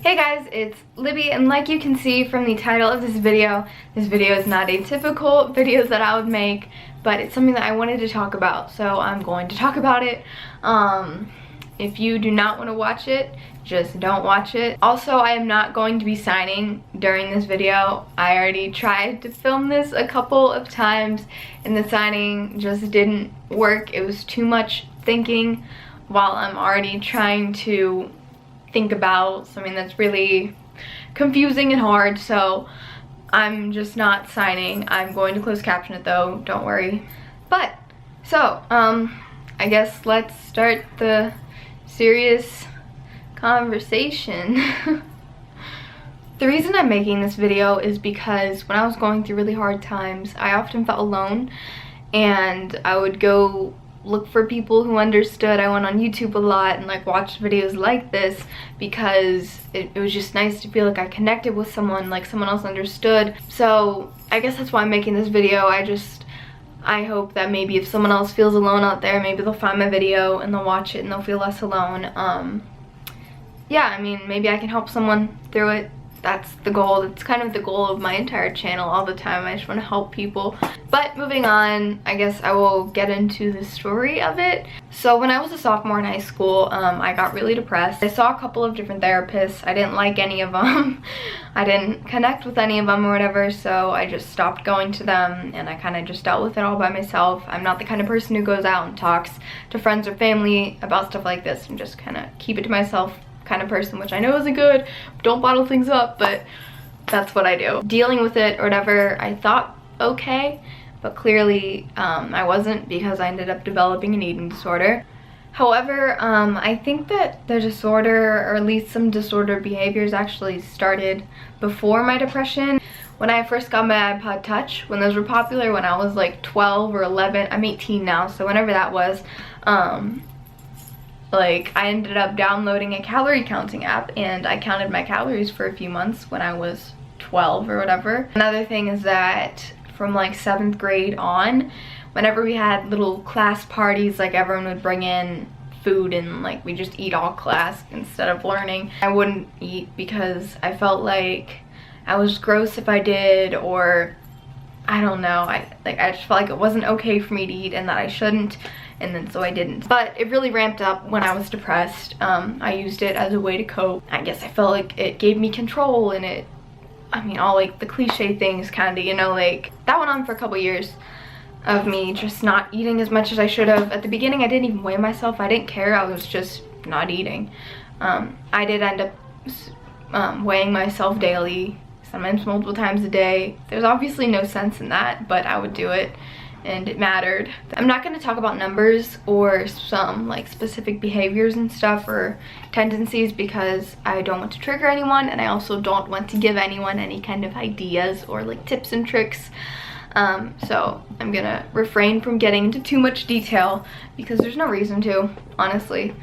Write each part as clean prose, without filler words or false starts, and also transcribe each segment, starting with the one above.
Hey guys, it's Libby, and like you can see from the title of this video is not a typical video that I would make, but it's something that I wanted to talk about, so I'm going to talk about it. If you do not want to watch it, just don't watch it. Also, I am not going to be signing during this video. I already tried to film this a couple of times, and the signing just didn't work. It was too much thinking while I'm already trying to think about something that's really confusing and hard, so I'm just not signing. I'm going to close caption it though, don't worry. But so I guess let's start the serious conversation. The reason I'm making this video is because when I was going through really hard times, I often felt alone, and I would go look for people who understood. I went on YouTube a lot and like watched videos like this because it was just nice to feel like I connected with someone, like someone else understood. So I guess that's why I'm making this video. I hope that maybe if someone else feels alone out there, maybe they'll find my video and they'll watch it and they'll feel less alone. Yeah, I mean, maybe I can help someone through it. That's the goal. It's kind of the goal of my entire channel all the time. I just want to help people. But moving on, I guess I will get into the story of it. So when I was a sophomore in high school, I got really depressed. I saw a couple of different therapists. I didn't like any of them. I didn't connect with any of them or whatever, so I just stopped going to them, and I kind of just dealt with it all by myself. I'm not the kind of person who goes out and talks to friends or family about stuff like this, and just kind of keep it to myself kind of person, which I know isn't good. Don't bottle things up, but that's what I do. Dealing with it or whatever, I thought okay, but clearly I wasn't, because I ended up developing an eating disorder. However, I think that the disorder, or at least some disordered behaviors, actually started before my depression. When I first got my iPod Touch, when those were popular, when I was like 12 or 11, I'm 18 now, so whenever that was, like, I ended up downloading a calorie counting app, and I counted my calories for a few months when I was 12 or whatever. Another thing is that from like 7th grade on, whenever we had little class parties, like everyone would bring in food and like we just eat all class instead of learning. I wouldn't eat because I felt like I was gross if I did, or I don't know, I just felt like it wasn't okay for me to eat and that I shouldn't, and then so I didn't. But it really ramped up when I was depressed. I used it as a way to cope. I guess I felt like it gave me control, and I mean, all like the cliche things kind of, you know, like that went on for a couple years of me just not eating as much as I should have. At the beginning, I didn't even weigh myself. I didn't care. I was just not eating. I did end up weighing myself daily, sometimes multiple times a day. There's obviously no sense in that, but I would do it, and it mattered. I'm not going to talk about numbers or some like specific behaviors and stuff or tendencies, because I don't want to trigger anyone, and I also don't want to give anyone any kind of ideas or like tips and tricks. So I'm gonna refrain from getting into too much detail because there's no reason to, honestly.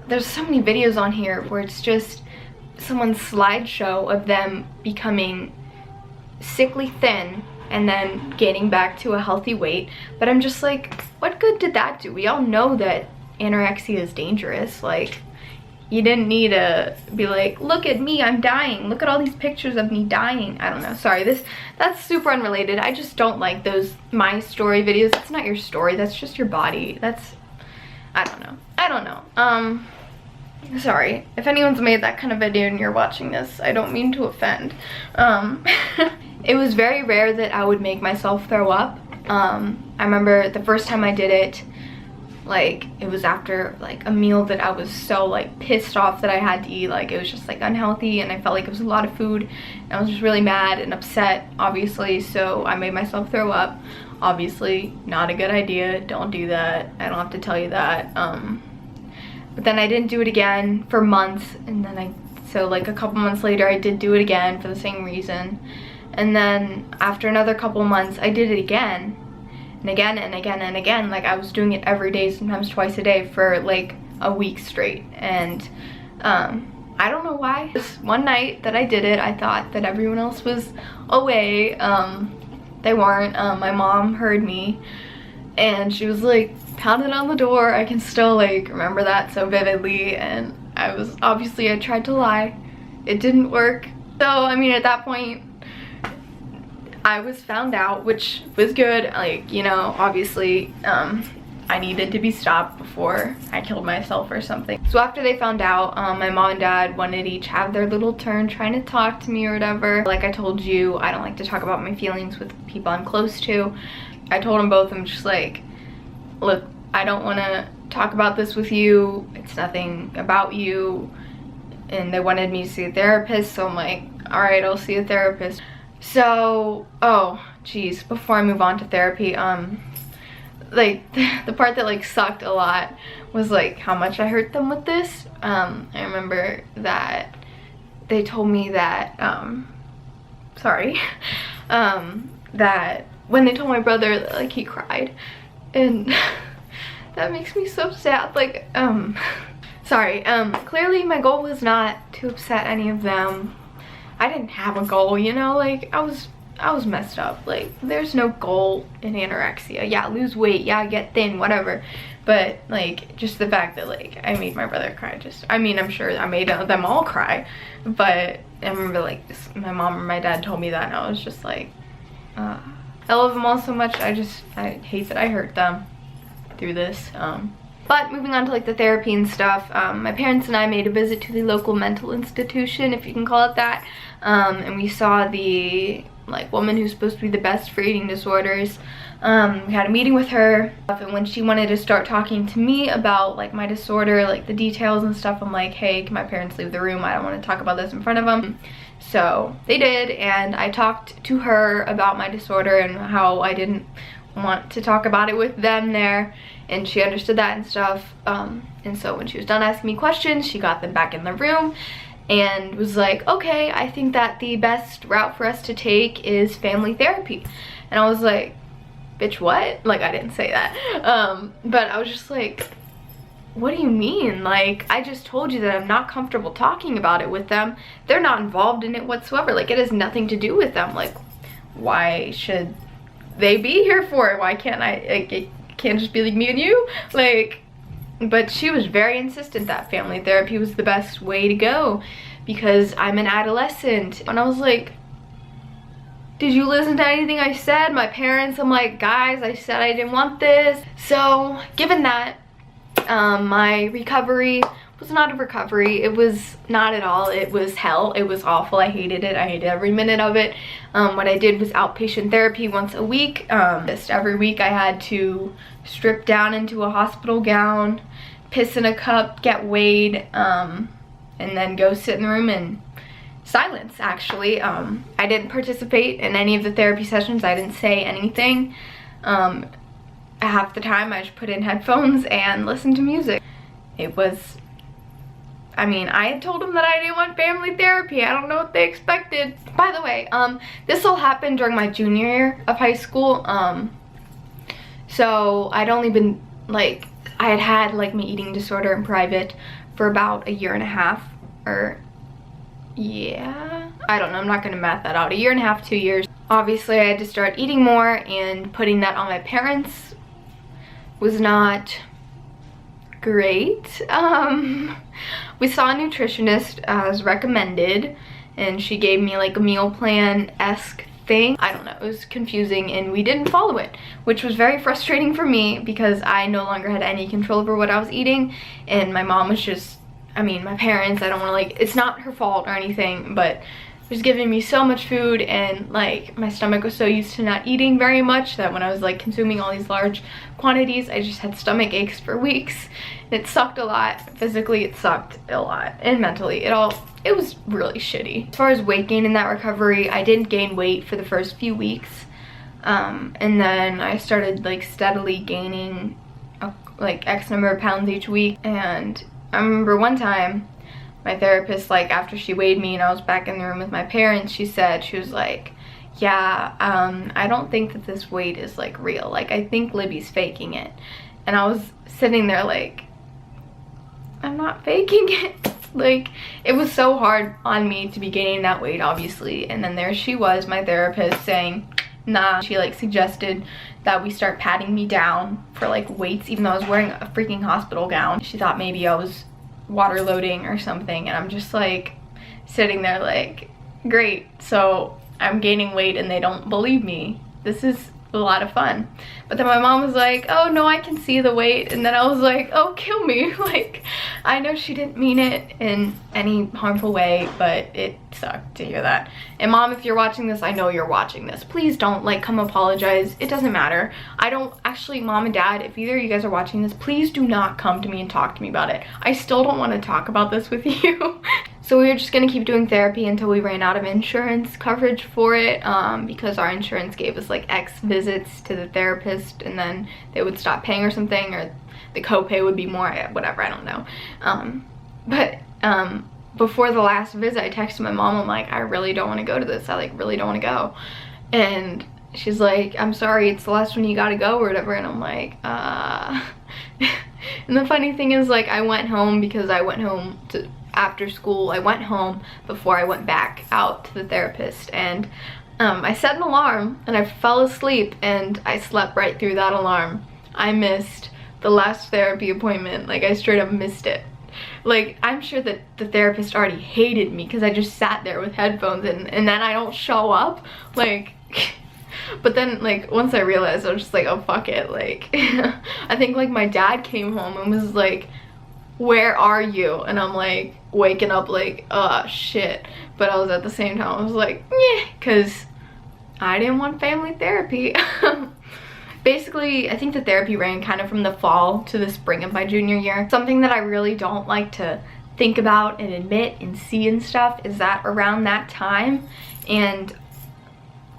There's so many videos on here where it's just someone's slideshow of them becoming sickly thin and then gaining back to a healthy weight, but I'm just like, what good did that do? We all know that anorexia is dangerous. Like, you didn't need to be like, look at me, I'm dying, look at all these pictures of me dying. I don't know, sorry, that's super unrelated. I just don't like those my story videos. That's not your story, that's just your body. I don't know. Sorry if anyone's made that kind of video and you're watching this. I don't mean to offend. It was very rare that I would make myself throw up. I remember the first time I did it, like, it was after like a meal that I was so like pissed off that I had to eat. Like, it was just like unhealthy, and I felt like it was a lot of food, and I was just really mad and upset, obviously, so I made myself throw up. Obviously not a good idea, don't do that. I don't have to tell you that. But then I didn't do it again for months, and then so like a couple months later I did do it again for the same reason. And then after another couple months I did it again, and again and again and again. Like, I was doing it every day, sometimes twice a day for like a week straight. And I don't know why. This one night that I did it, I thought that everyone else was away. They weren't. My mom heard me, and she was like pounding on the door. I can still like remember that so vividly, and I tried to lie it didn't work. So I mean, at that point I was found out, which was good. Like, you know, obviously I needed to be stopped before I killed myself or something. So after they found out, my mom and dad wanted to each have their little turn trying to talk to me or whatever. Like I told you, I don't like to talk about my feelings with people I'm close to. I told them both, I'm just like, look, I don't want to talk about this with you. It's nothing about you. And they wanted me to see a therapist, so I'm like, all right, I'll see a therapist. So, oh geez, before I move on to therapy, like the part that like sucked a lot was like how much I hurt them with this. I remember that they told me that that when they told my brother, like, he cried, and that makes me so sad. Like, clearly my goal was not to upset any of them. I didn't have a goal, you know, like I was messed up. Like, there's no goal in anorexia. Yeah, lose weight, yeah, get thin, whatever. But like, just the fact that like I made my brother cry, just, I mean, I'm sure I made them all cry, but I remember like my mom or my dad told me that, and I was just like, I love them all so much. I hate that I hurt them through this. But moving on to like the therapy and stuff, my parents and I made a visit to the local mental institution, if you can call it that, and we saw the like woman who's supposed to be the best for eating disorders. We had a meeting with her, and when she wanted to start talking to me about like my disorder, like the details and stuff, I'm like, hey, can my parents leave the room? I don't want to talk about this in front of them. So they did, and I talked to her about my disorder and how I didn't want to talk about it with them there, and she understood that and stuff. And so when she was done asking me questions, she got them back in the room and was like, okay, I think that the best route for us to take is family therapy. And I was like, bitch, what? Like, I didn't say that, but I was just like, what do you mean? Like, I just told you that I'm not comfortable talking about it with them. They're not involved in it whatsoever. Like, it has nothing to do with them. Like, why should they be here for it? Why can't I, like, it can't just be like me and you? Like, but she was very insistent that family therapy was the best way to go because I'm an adolescent. And I was like, did you listen to anything I said? My parents, I'm like, guys, I said I didn't want this. So given that, my recovery was not a recovery. It was not at all. It was hell. It was awful. I hated it. I hated every minute of it. What I did was outpatient therapy once a week. Just every week I had to strip down into a hospital gown, piss in a cup, get weighed, and then go sit in the room in silence, actually. I didn't participate in any of the therapy sessions. I didn't say anything. Half the time I just put in headphones and listened to music. It was, I mean, I had told them that I didn't want family therapy. I don't know what they expected. By the way, this all happened during my junior year of high school. So I'd only been, like, I had like my eating disorder in private for about a year and a half, or yeah, I don't know, I'm not gonna math that out. A year and a half, 2 years. Obviously I had to start eating more, and putting that on my parents was not great. We saw a nutritionist as recommended, and she gave me like a meal plan-esque thing. I don't know, it was confusing, and we didn't follow it, which was very frustrating for me because I no longer had any control over what I was eating, and my mom was just, I mean, my parents, I don't want to, like, it's not her fault or anything, but was giving me so much food, and like my stomach was so used to not eating very much that when I was like consuming all these large quantities, I just had stomach aches for weeks. It sucked a lot. Physically it sucked a lot, and mentally it was really shitty. As far as weight gain in that recovery, I didn't gain weight for the first few weeks, and then I started like steadily gaining like X number of pounds each week. And I remember one time my therapist, like, after she weighed me and I was back in the room with my parents, she was like, yeah, I don't think that this weight is like real. Like, I think Libby's faking it. And I was sitting there like, I'm not faking it. Like, it was so hard on me to be gaining that weight, obviously. And then there she was, my therapist, saying, nah. She like suggested that we start patting me down for like weights, even though I was wearing a freaking hospital gown. She thought maybe I was water loading or something, and I'm just like sitting there like, great, so I'm gaining weight and they don't believe me. This is a lot of fun. But then my mom was like, oh no, I can see the weight. And then I was like, oh, kill me. Like, I know she didn't mean it in any harmful way, but it sucked to hear that. And Mom, if you're watching this, I know you're watching this. Please don't like come apologize. It doesn't matter. I don't actually, Mom and Dad, if either of you guys are watching this, please do not come to me and talk to me about it. I still don't want to talk about this with you. So we were just gonna keep doing therapy until we ran out of insurance coverage for it, because our insurance gave us like X visits to the therapist and then they would stop paying or something, or the copay would be more, whatever, I don't know. Before the last visit, I texted my mom, I'm like, I really don't want to go to this. I like really don't want to go. And she's like, I'm sorry, it's the last one, you gotta go or whatever. And I'm like, And the funny thing is, like, I went home because I went home to after school. I went home before I went back out to the therapist, and I set an alarm and I fell asleep and I slept right through that alarm. I missed the last therapy appointment. Like, I straight up missed it. Like, I'm sure that the therapist already hated me because I just sat there with headphones and then I don't show up. Like, but then, like, once I realized, I was just like, oh, fuck it. Like, I think, like, my dad came home and was like, where are you? And I'm like waking up like, oh shit. But I was at the same time, I was like, yeah, because I didn't want family therapy. Basically, I think the therapy ran kind of from the fall to the spring of my junior year. Something that I really don't like to think about and admit and see and stuff is that around that time and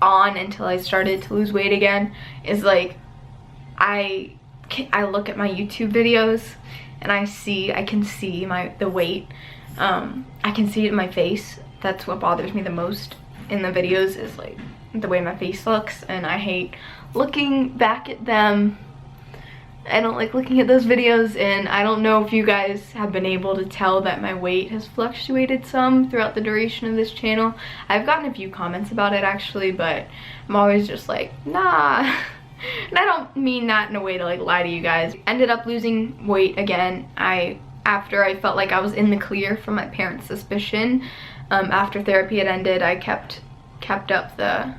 on until I started to lose weight again is like, I look at my YouTube videos and I can see the weight. I can see it in my face. That's what bothers me the most in the videos, is like the way my face looks, and I hate looking back at them. I don't like looking at those videos, and I don't know if you guys have been able to tell that my weight has fluctuated some throughout the duration of this channel. I've gotten a few comments about it actually, but I'm always just like, nah. And I don't mean that in a way to like lie to you guys. Ended up losing weight again. After I felt like I was in the clear from my parents' suspicion, after therapy had ended, I kept up the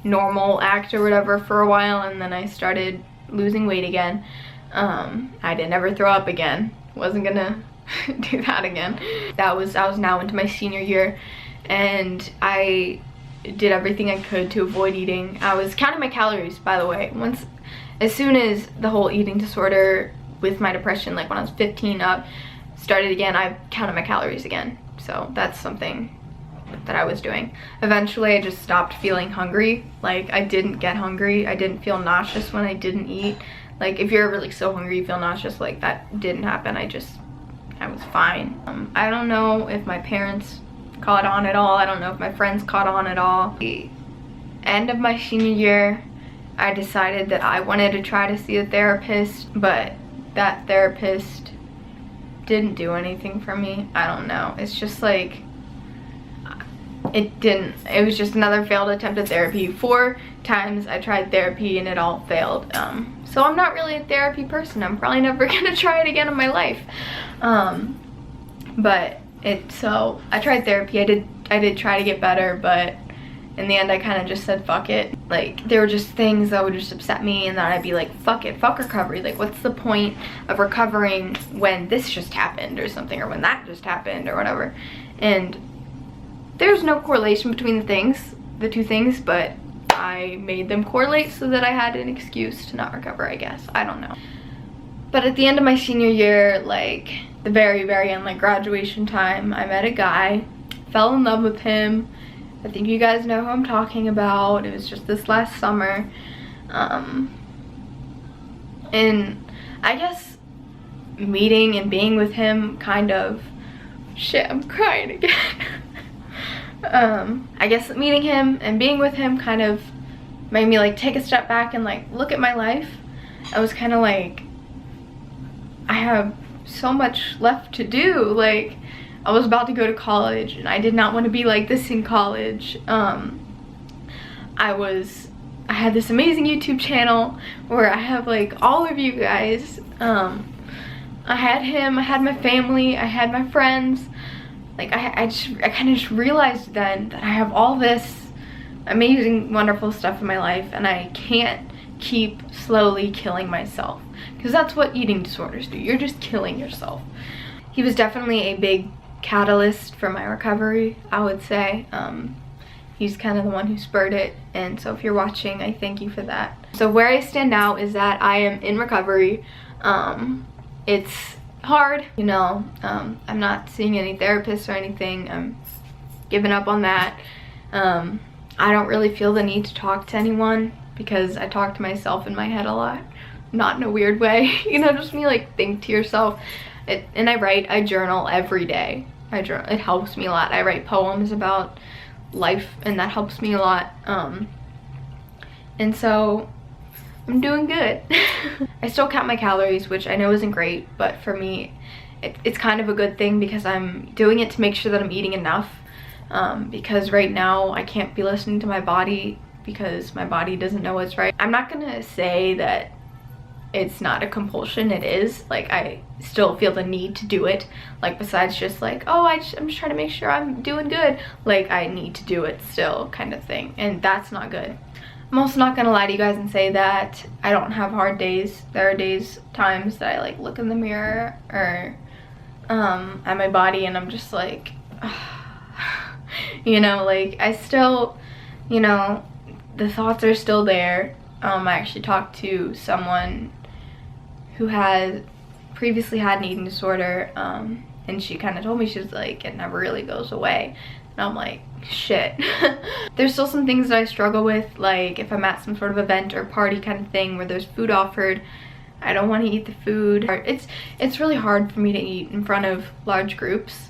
normal act or whatever for a while, and then I started losing weight again. I didn't ever throw up again. Wasn't gonna do that again. I was now into my senior year, and I did everything I could to avoid eating. I was counting my calories, by the way. As soon as the whole eating disorder with my depression, like when I was 15 up, started again, I counted my calories again. So that's something that I was doing. Eventually I just stopped feeling hungry. Like, I didn't get hungry. I didn't feel nauseous when I didn't eat. Like, if you're ever like so hungry you feel nauseous, like that didn't happen. I was fine. I don't know if my parents caught on at all. I don't know if my friends caught on at all. The end of my senior year, I decided that I wanted to try to see a therapist, but that therapist didn't do anything for me. I don't know. It's just like, it was just another failed attempt at therapy. 4 times I tried therapy and it all failed. So I'm not really a therapy person. I'm probably never gonna try it again in my life. So I tried therapy. I did try to get better, but in the end I kind of just said fuck it. Like, there were just things that would just upset me, and then I'd be like, fuck it, fuck recovery. Like, what's the point of recovering when this just happened or something, or when that just happened or whatever. And there's no correlation between the two things, but I made them correlate so that I had an excuse to not recover, I guess. I don't know. But at the end of my senior year, like the very, very end, like graduation time, I met a guy, fell in love with him. I think you guys know who I'm talking about. It was just this last summer. And I guess meeting and being with him kind of, shit, I'm crying again. I guess meeting him and being with him kind of made me like take a step back and like look at my life. I was kind of like, I have so much left to do. Like, I was about to go to college and I did not want to be like this in college. I had this amazing YouTube channel where I have like all of you guys. I had him, I had my family, I had my friends. Like I kind of just realized then that I have all this amazing, wonderful stuff in my life, and I can't keep slowly killing myself, because that's what eating disorders do. You're just killing yourself. He was definitely a big catalyst for my recovery, I would say. He's kind of the one who spurred it, and so if you're watching, I thank you for that. So where I stand now is that I am in recovery. It's hard, you know. I'm not seeing any therapists or anything. I'm giving up on that. I don't really feel the need to talk to anyone, because I talk to myself in my head a lot, not in a weird way. You know, just me like think to yourself. And I journal every day. It helps me a lot. I write poems about life, and that helps me a lot. And so I'm doing good. I still count my calories, which I know isn't great, but for me it's kind of a good thing, because I'm doing it to make sure that I'm eating enough. Because right now I can't be listening to my body, because my body doesn't know what's right. I'm not gonna say that it's not a compulsion. It is. Like, I still feel the need to do it. Like, besides just like, oh, I'm just trying to make sure I'm doing good. Like, I need to do it still, kind of thing. And that's not good. I'm also not gonna lie to you guys and say that I don't have hard days. There are times that I like look in the mirror or at my body, and I'm just like, you know, like I still, you know, the thoughts are still there. I actually talked to someone who has previously had an eating disorder, and she kind of told me, she was like, it never really goes away. And I'm like, shit. There's still some things that I struggle with, like if I'm at some sort of event or party kind of thing where there's food offered, I don't want to eat the food. It's really hard for me to eat in front of large groups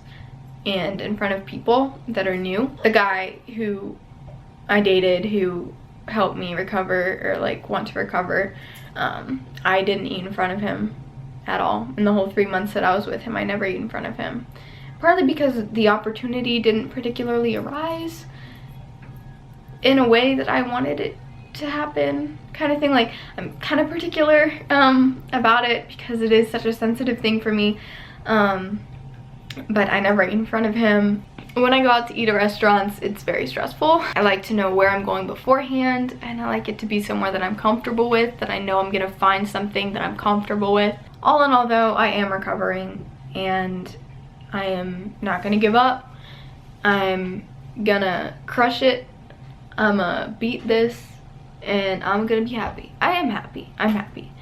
and in front of people that are new. The guy who I dated, who helped me recover, or like want to recover, I didn't eat in front of him at all. In the whole 3 months that I was with him, I never ate in front of him. Partly because the opportunity didn't particularly arise in a way that I wanted it to happen, kind of thing. Like, I'm kind of particular about it, because it is such a sensitive thing for me. But I never ate in front of him. When I go out to eat at restaurants, it's very stressful. I like to know where I'm going beforehand, and I like it to be somewhere that I'm comfortable with, that I know I'm gonna find something that I'm comfortable with. All in all though, I am recovering, and I am not gonna give up. I'm gonna crush it. I'm gonna beat this, and I'm gonna be happy. I am happy. I'm happy.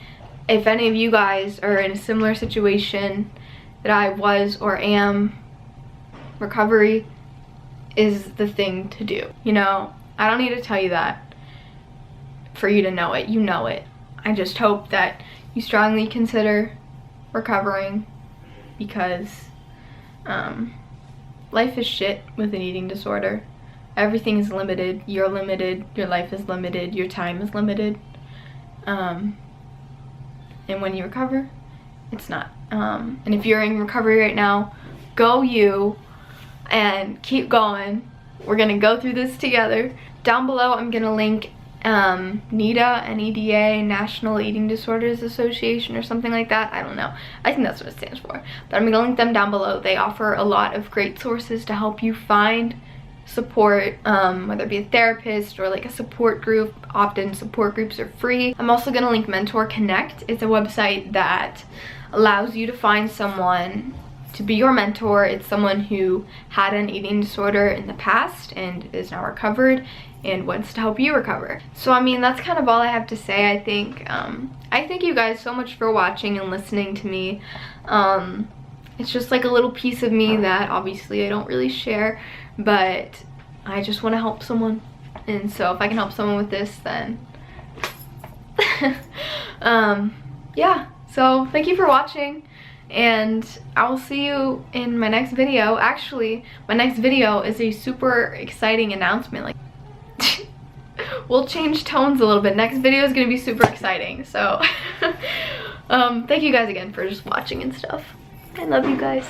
If any of you guys are in a similar situation that I was or am, recovery is the thing to do. You know, I don't need to tell you that for you to know it. You know it. I just hope that you strongly consider recovering, because life is shit with an eating disorder. Everything is limited. You're limited. Your life is limited. Your time is limited. And when you recover, it's not. And if you're in recovery right now, go you, and keep going. We're gonna go through this together. Down below, I'm gonna link NEDA, N-E-D-A, National Eating Disorders Association, or something like that. I don't know. I think that's what it stands for. But I'm gonna link them down below. They offer a lot of great sources to help you find support, whether it be a therapist or like a support group. Often support groups are free. I'm also gonna link Mentor Connect. It's a website that allows you to find someone to be your mentor. It's someone who had an eating disorder in the past and is now recovered and wants to help you recover. So I mean, that's kind of all I have to say. I think I thank you guys so much for watching and listening to me. It's just like a little piece of me that obviously I don't really share, but I just want to help someone, and so if I can help someone with this, then yeah. So thank you for watching, and I will see you in my next video. Actually, my next video is a super exciting announcement. Like, we'll change tones a little bit. Next video is gonna be super exciting. So thank you guys again for just watching and stuff. I love you guys.